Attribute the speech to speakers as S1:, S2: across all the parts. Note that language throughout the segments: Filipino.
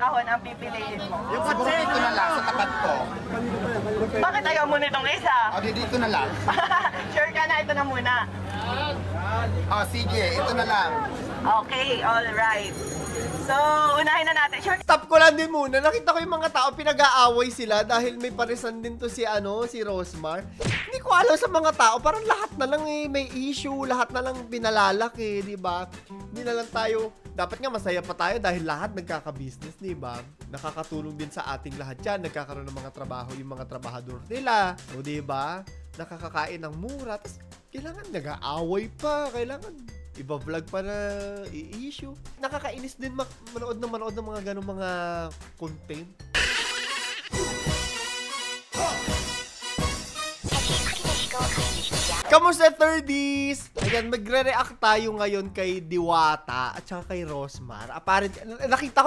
S1: kahon ang pipiliin mo?
S2: Yung siguro dito na lang, sa tapat ko.
S1: Bakit ayaw mo nitong isa?
S2: O, dito na lang.
S1: Sure ka na, ito na muna.
S2: O, sige, ito na lang.
S1: Okay, alright. So, unahin na natin. Sure.
S3: Stop ko lang din muna. Nakita ko yung mga tao pinag-aaway sila dahil may parisan din to si Rosmar. Hindi ko alam sa mga tao, parang lahat na lang may issue, lahat na lang binalalaki, di ba? Hindi na lang tayo, dapat nga masaya pa tayo dahil lahat nagkaka-business, di ba? Nakakatulong din sa ating lahat yan, nagkakaroon ng mga trabaho, yung mga trabahador nila, o di ba? Nakakakain ng mura, tapos kailangan nag-aaway pa, kailangan iba-vlog pa na i-issue. Nakakainis din manood ng mga ganong mga content. Kamusta, Thirdies? Ayan, magre-react tayo ngayon kay Diwata at saka kay Rosmar. Apparently, nakita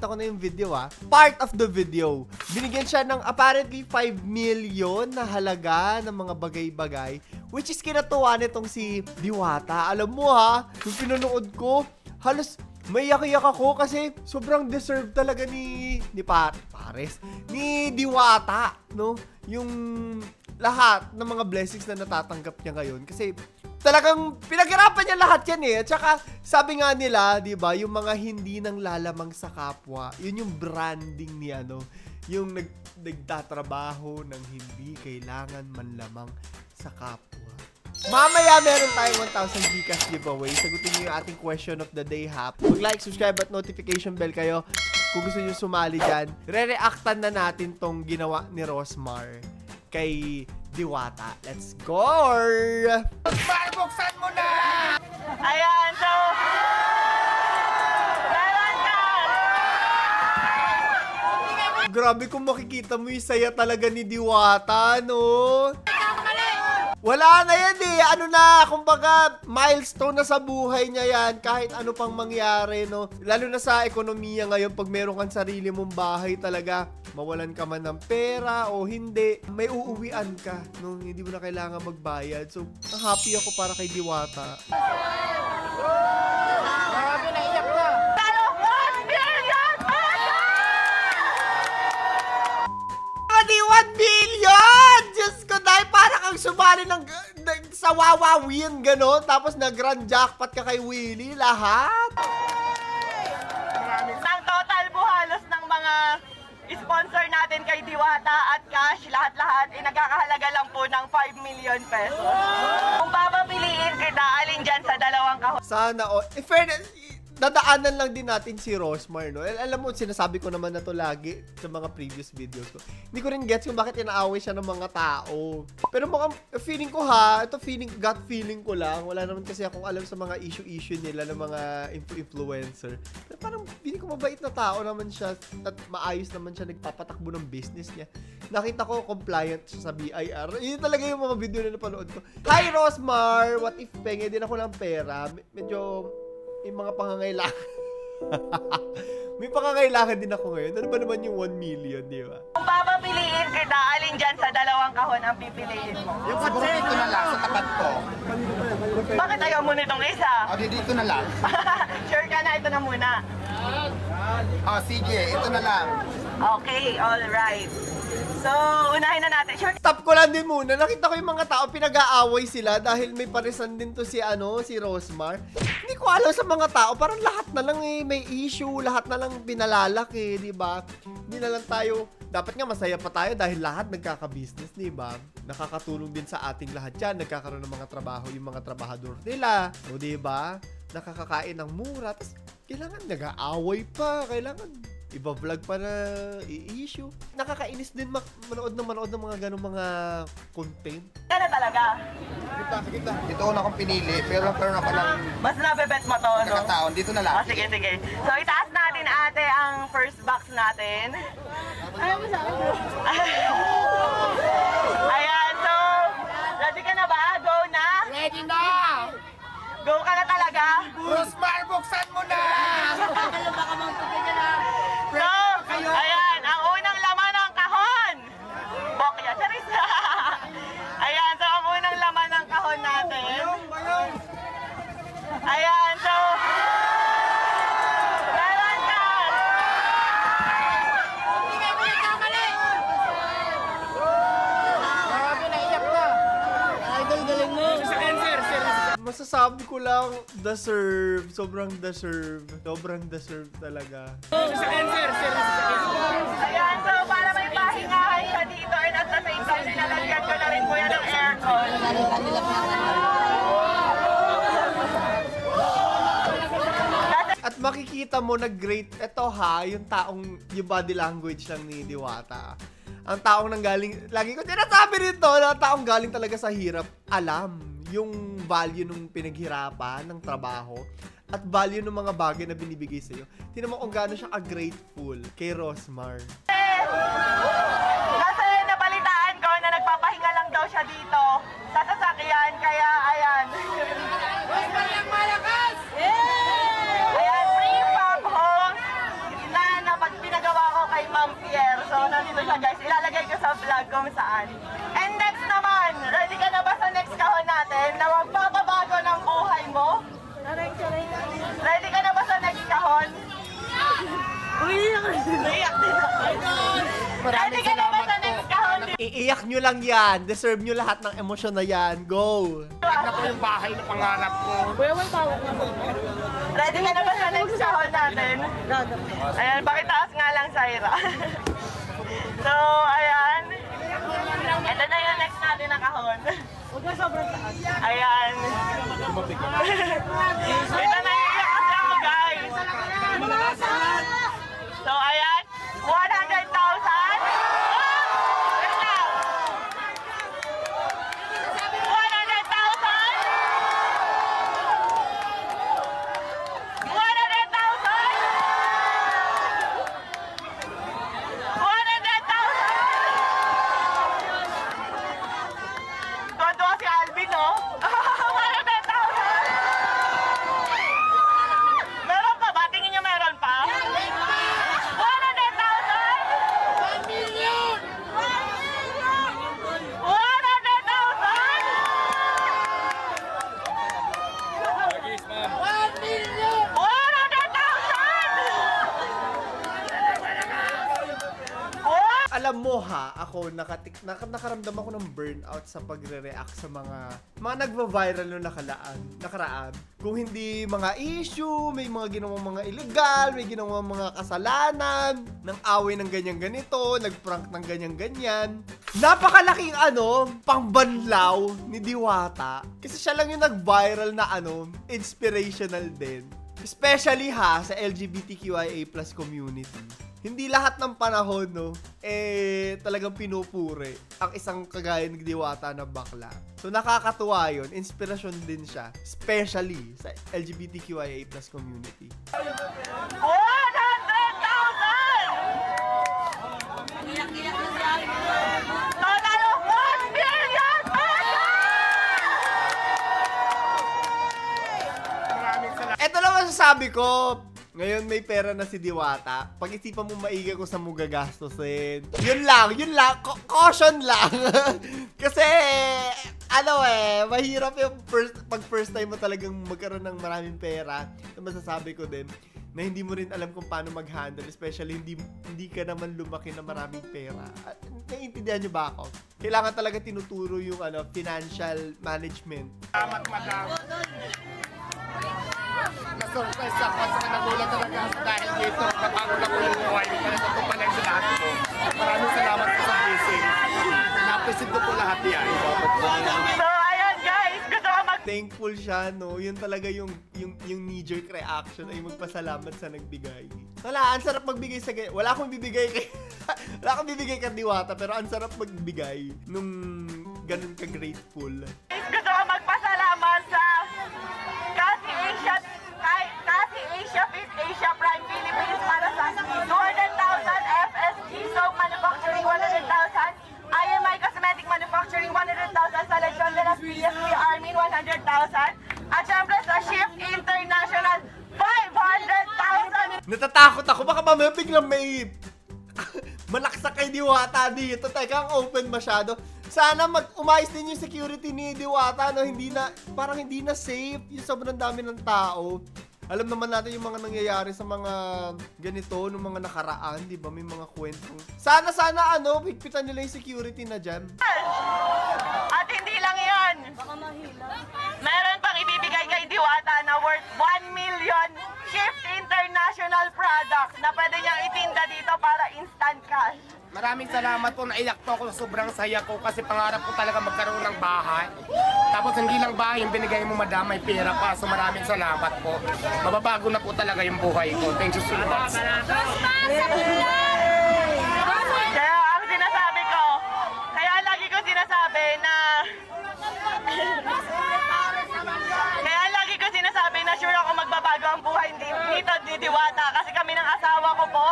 S3: ko na yung video Part of the video. Binigyan siya ng apparently 5 million na halaga ng mga bagay-bagay. Which is kinatuwa nitong si Diwata. Alam mo yung pinanood ko, halos maiyak-iyak ako kasi sobrang deserve talaga ni Pares, ni Diwata, no? Yung lahat ng mga blessings na natatanggap niya ngayon kasi talagang pinaghirapan niya lahat yan At saka sabi nga nila, 'di ba, yung mga hindi nang lalamang sa kapwa, yun yung branding ni yung nagtatrabaho ng hindi kailangan manlamang sa kapwa. Mamaya meron tayong 1,000 Gcash giveaway. Sagutin niyo yung ating question of the day Mag-like, subscribe at notification bell kayo kung gusto niyo sumali dyan. Re-reactan na natin tong ginawa ni Rosmar kay Diwata. Let's go!
S2: Buksan mo na!
S1: Ayan, so meron ka!
S3: Grabe kung makikita mo yung saya talaga ni Diwata, no? Wala na yan Ano na, kumbaga, milestone na sa buhay niya yan. Kahit ano pang mangyari, no? Lalo na sa ekonomiya ngayon, pag meron kang sarili mong bahay talaga, mawalan ka man ng pera o hindi, may uuwian ka, no? Hindi mo na kailangan magbayad. So, happy ako para kay Diwata.
S2: Grabe na, iyak na!
S1: Pero 1 million!
S3: 1 billion! Diyos ko, dahil para kang sumali sa Wawawin, gano'n. Tapos nag-grand jackpot ka kay Willie, lahat.
S1: Ang total buhalos ng mga sponsor natin kay Diwata at Cash, lahat-lahat, nagkakahalaga lang po ng 5 million pesos. Kung papapiliin kita, alin dyan sa dalawang kahon?
S3: Sana, fairness, dadaanan lang din natin si Rosmar, no? Alam mo, sinasabi ko naman na to lagi sa mga previous videos ko. Hindi ko rin gets kung bakit inaaway siya ng mga tao. Pero mukhang, feeling ko ito gut feeling ko lang. Wala naman kasi akong alam sa mga issue nila ng mga influencer. Pero parang, feeling ko mabait na tao naman siya at maayos naman siya nagpapatakbo ng business niya. Nakita ko, compliant siya sa BIR. Yun talaga yung mga video na napanood ko. Hi, Rosmar! What if penge din ako ng pera? Medyo yung mga pangangailangan. May pangangailangan din ako ngayon. Ano ba naman yung 1 million, di ba?
S1: Kung papapiliin kita, alin dyan sa dalawang kahon ang pipiliin mo?
S2: Yung siguro dito na lang, sa tapat ko.
S1: Bakit ayaw mo nitong isa?
S2: O, dito na lang.
S1: Sure ka na, ito na muna.
S2: O, sige, ito na lang.
S1: Okay, alright. So, unahin na natin. Sure.
S3: Stop ko lang din muna. Nakita ko yung mga tao pinag-aaway sila dahil may parisan din to si Rosmar. Hindi ko alam sa mga tao, parang lahat na lang may issue, lahat na lang binalalaki, di ba? Hindi na lang tayo, dapat nga masaya pa tayo dahil lahat nagkaka-business, di ba? Nakakatulong din sa ating lahat yan, nagkakaroon ng mga trabaho, yung mga trabahador nila, o di ba? Nakakakain ng mura, tapos kailangan nag-aaway pa, kailangan iba-vlog pa na i-issue. Nakakainis din manood ng mga ganong mga content.
S1: Yan na talaga.
S2: Dito una akong pinili, pero ako lang
S1: Mas nabebet mo to, no?
S2: nakataon. Dito na lang.
S1: Sige. So, itaas natin ate ang first box natin. Ayan, so, ready ka na ba? Go na?
S2: Ready na!
S1: Go ka na talaga?
S2: Rosmar, buksan mo na!
S1: So, ayan, ang unang laman ng kahon. Bokya, charis. Ayan, so ang unang laman ng kahon natin. Ayan, so meron ka
S3: masasabi ko lang, deserve. Sobrang deserve. Sobrang deserve talaga.
S1: Ayan, so para may pahingahan siya dito and at the same time, sinalagyan ko na rin po yan ng aircon.
S3: At makikita mo na great, eto ha, yung body language lang ni Diwata. Ang taong nanggaling, lagi ko sinasabi rito, na taong galing talaga sa hirap, alam yung value ng pinaghirapan, ng trabaho, at value ng mga bagay na binibigay sa'yo. Tingnan mo kung gaano siya ka-grateful kay Rosmar.
S1: Kasi nabalitaan ko na nagpapahinga lang daw siya dito sa sasakyan, kaya ayan. Ayan, free pop hose na pag pinagawa ko kay Ma'am Pierre. So, nandito siya guys. Ilalagay ko sa vlog kung saan. And next naman, ready ka na ba sa next kahon natin na magpapabago ng buhay mo? Ready ka na ba sa next kahon? Uiyak din ako. Ready ka na ba sa next kahon?
S3: Iiyak nyo lang yan. Deserve nyo lahat ng emosyon na yan. Go!
S2: Tignan ko yung bahay na pangarap ko.
S1: Ready ka na ba sa next kahon natin? Ayan, pakitaas nga lang, Syra. So, ayan. Ito na yung next natin na kahon. Ayan. Ito na yung iyak kasi ako, guys. So, ayan. 100,000. Wait lang. 100,000. Tuwa si Alvin, no? 100,000. Meron pa ba? Tingin niyo meron pa? 100,000? 1 million! 100,000!
S3: Alam mo ha, ako nakaramdam ako ng burnout sa pagre-react sa mga nagva-viral no nakaraan. Kung hindi mga issue, may mga ginawang mga illegal, may ginawang mga kasalanan, ng away ng ganyan-ganito, nagprank ng ganyan-ganyan. Napakalaking pangbanlaw ni Diwata. Kasi siya lang yung nag-viral na inspirational din. Especially ha, sa LGBTQIA+ community. Hindi lahat ng panahon, talagang pinupuri ang isang kagaya ng Diwata na bakla. So, nakakatuwa yun. Inspirasyon din siya. Especially sa LGBTQIA+ community.
S1: 100,000! Total of 1 million pesos!
S3: Ito lang masasabi ko. Ngayon may pera na si Diwata. Pag-isipan mo maigi kung saan mo gagastusin. Yun lang. Caution lang. Kasi, mahirap yung pag first time mo talagang magkaroon ng maraming pera. Ito masasabi ko din, na hindi mo rin alam kung paano mag-handle. Especially, hindi ka naman lumaki na maraming pera. Naiintindihan niyo ba ako? Kailangan talaga tinuturo yung financial management.
S2: Salamat, madam. Na-surprise ako sa nagulat talaga dahil dito. Nabago na ko yung buhay. Talaga ko pala sa lahat ko. Maraming salamat po sa blessing. Na-appreciate ko po lahat yan.
S1: So, ayan guys, gusto ko
S3: Thankful siya, no? Yun talaga yung knee-jerk reaction ay magpasalamat sa nagbigay. Wala, ang sarap magbigay sa wala akong bibigay kay kay Diwata, pero ang sarap magbigay nung ganun ka-grateful.
S1: Gusto ko magpasalamat sa Kasi Asia Fit Asia Prime Philippines para sa 200,000, FSG Soap Manufacturing 100,000, IMI Cosmetic Manufacturing 100,000, sa Lechon de las PSP Armin 100,000, at syempre sa Shift International 500,000.
S3: Natatakot ako, baka mamaya biglang may malaksak kay Diwata dito. Teka, ang open masyado. Sana umayos din yung security ni Diwata, no? Parang hindi na safe yung sobrang dami ng tao. Alam naman natin yung mga nangyayari sa mga ganito, nung mga nakaraan, di ba? May mga kwentong. Sana, pigpitan nila yung security na dyan.
S1: At hindi lang yan. Meron pang ibibigay kay ni Diwata na worth 1 million Shift International product na pwede niyang itinda dito para instant cash.
S2: Maraming salamat po, naiyak po ako, sobrang saya ko kasi pangarap ko talaga magkaroon ng bahay. Tapos hindi lang bahay yung binigay mo madam, may pera pa. So maraming salamat po. Mababago na po talaga yung buhay ko. Thank you so much.
S1: Kaya ang sinasabi ko, kaya lagi ko sinasabi na sure ako magbabago ang buhay dito ni Diwata kasi kami ng asawa ko po.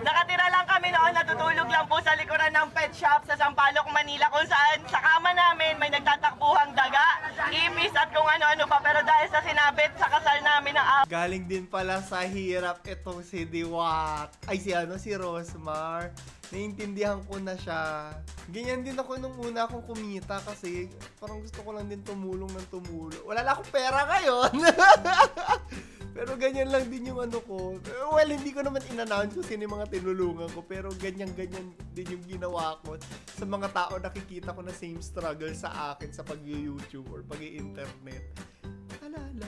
S1: Nakatira lang kami noon, natutulog lang po sa likuran ng pet shop sa Sampaloc, Manila kung saan sa kama namin may nagtatakbuhang daga, ipis at kung ano-ano pa. Pero dahil sa sinabit sa kasal namin ng
S3: galing din pala sa hirap itong si Diwata. Ay si Rosmar. Naiintindihan ko na siya. Ganyan din ako nung una akong kumita kasi parang gusto ko lang din tumulong ng tumulong. Wala na akong pera ngayon. Pero ganyan lang din yung ano ko. Well, hindi ko naman in-announce kung sino yung mga tinulungan ko. Pero ganyan-ganyan din yung ginawa ko sa mga tao nakikita ko na same struggle sa akin sa pag-YouTube or pag-internet. Alala.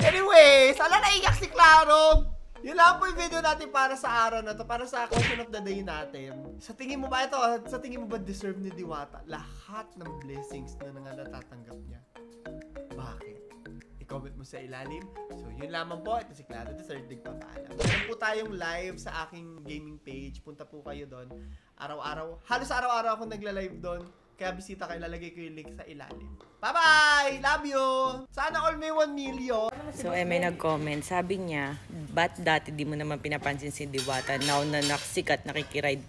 S3: Anyways, naiyak si Claro! Yun lang po yung video natin para sa araw na to, para sa question of the day natin. Sa tingin mo ba deserve ni Diwata lahat ng blessings na natatanggap niya? Bakit? I-comment mo sa ilalim. So yun lamang po, ito si Claro the Third nagpapaalam. Meron po tayong live sa aking gaming page, punta po kayo doon. Araw-araw, halos araw-araw ako nagla-live doon. Kaya bisita kayo, lalagay ko yung link sa ilalim. Bye-bye! Love you! Sana all may 1 million!
S4: So, may nag-comment. Sabi niya, ba't dati di mo naman pinapansin si Diwata? Now na naksikat, nakikiride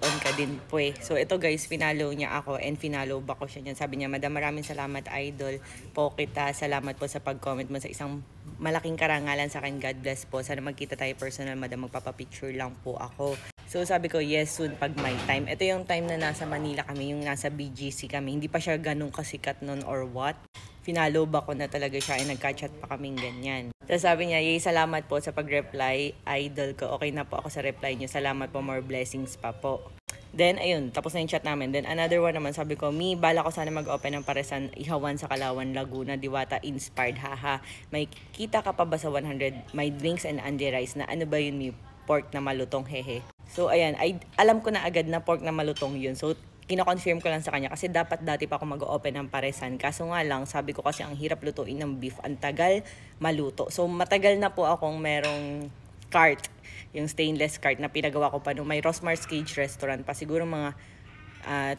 S4: on ka din po eh. So, ito guys, finalo niya ako and finalo back ko siya niyan. Sabi niya, Madam, maraming salamat idol po kita. Salamat po sa pag-comment mo sa isang malaking karangalan sa akin. God bless po. Sana magkita tayo personal, Madam. Magpapapicture lang po ako. So sabi ko, yes, soon pag my time. Ito yung time na nasa Manila kami, yung nasa BGC kami. Hindi pa siya ganun kasikat nun or what. Finalo ba ko na talaga siya ay nagka-chat pa kaming ganyan. So sabi niya, yay, salamat po sa pag-reply. Idol ko, okay na po ako sa reply niyo. Salamat po, more blessings pa po. Then, ayun, tapos na yung chat namin. Then, another one naman, sabi ko, bala ko sana mag-open ng paresan Ihawan sa Kalawan, Laguna, Diwata, inspired, haha. May kita ka pa ba sa 100? My drinks and Andy rice na ano ba yun, Mi? Pork na malutong, hehe. So, ayan, alam ko na agad na pork na malutong yun. So, kino-confirm ko lang sa kanya kasi dapat dati pa ako mag-open ng paresan. Kaso nga lang, sabi ko kasi ang hirap lutuin ng beef. Ang tagal maluto. So, matagal na po akong merong cart. Yung stainless cart na pinagawa ko pa nung may Rosmar's Cage Restaurant pa. Siguro mga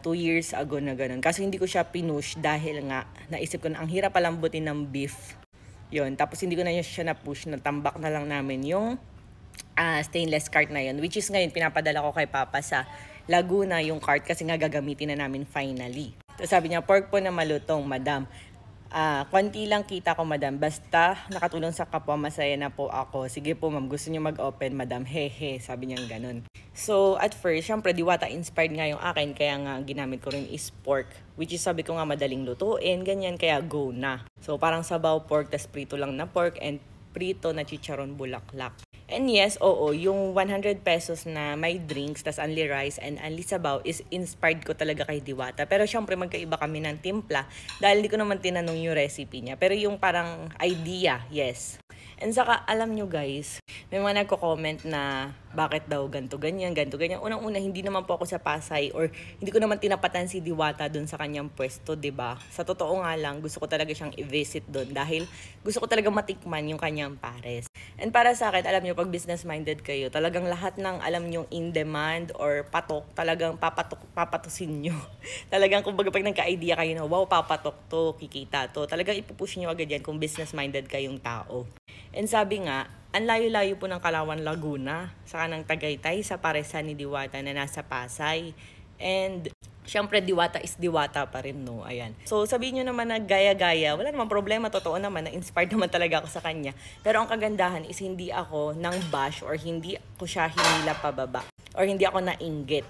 S4: 2 years ago na ganun. Kaso hindi ko siya pinush dahil nga naisip ko na ang hirap palambutin ng beef. Yun. Tapos hindi ko na siya na-push. Natambak na lang namin yung stainless cart na yun, which is ngayon pinapadala ko kay Papa sa Laguna yung cart kasi nga gagamitin na namin finally. So sabi niya, pork po na malutong, Madam. Konti lang kita ko, Madam. Basta nakatulong sa kapwa, masaya na po ako. Sige po, ma'am. Gusto niyo mag-open, Madam? Hehe. Sabi niya ganun. So, at first, syempre, Diwata inspired nga yung akin. Kaya nga, ginamit ko rin is pork. Which is, sabi ko nga, madaling lutuin. Ganyan, kaya go na. So, parang sabaw pork, tas prito lang na pork, and prito na chicharon bulaklak. And yes, oo, yung 100 pesos na may drinks, tas only rice and only sabaw is inspired ko talaga kay Diwata. Pero syempre magkaiba kami ng timpla dahil di ko naman tinanong yung recipe niya. Pero yung parang idea, yes. And saka, alam nyo guys, may mga nagko-comment na bakit daw ganto ganyan. Unang-una, hindi naman po ako sa Pasay or hindi ko naman tinapatan si Diwata dun sa kanyang pwesto, diba? Sa totoo nga lang, gusto ko talaga siyang i-visit dun dahil gusto ko talaga matikman yung kanyang pares. And para sa akin, alam nyo, pag business-minded kayo, talagang lahat ng alam nyo in-demand or patok, talagang papatusin nyo. Talagang kumbaga pag nagka-idea kayo na, wow, papatok to, kikita to, talagang ipupush nyo agad yan kung business-minded kayong tao. And sabi nga, ang layo-layo po ng Kalawan, Laguna, saka ng Tagaytay sa paresan ni Diwata na nasa Pasay. And syempre, Diwata is Diwata pa rin, no? Ayan. So, sabihin nyo naman na gaya-gaya, wala namang problema, totoo naman, na-inspired naman talaga ako sa kanya. Pero ang kagandahan is hindi ako nang bash or hindi ko siya hinila pababa. Or hindi ako nainggit.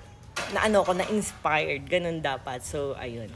S4: Na ano ko, na-inspired. Ganun dapat. So, ayun.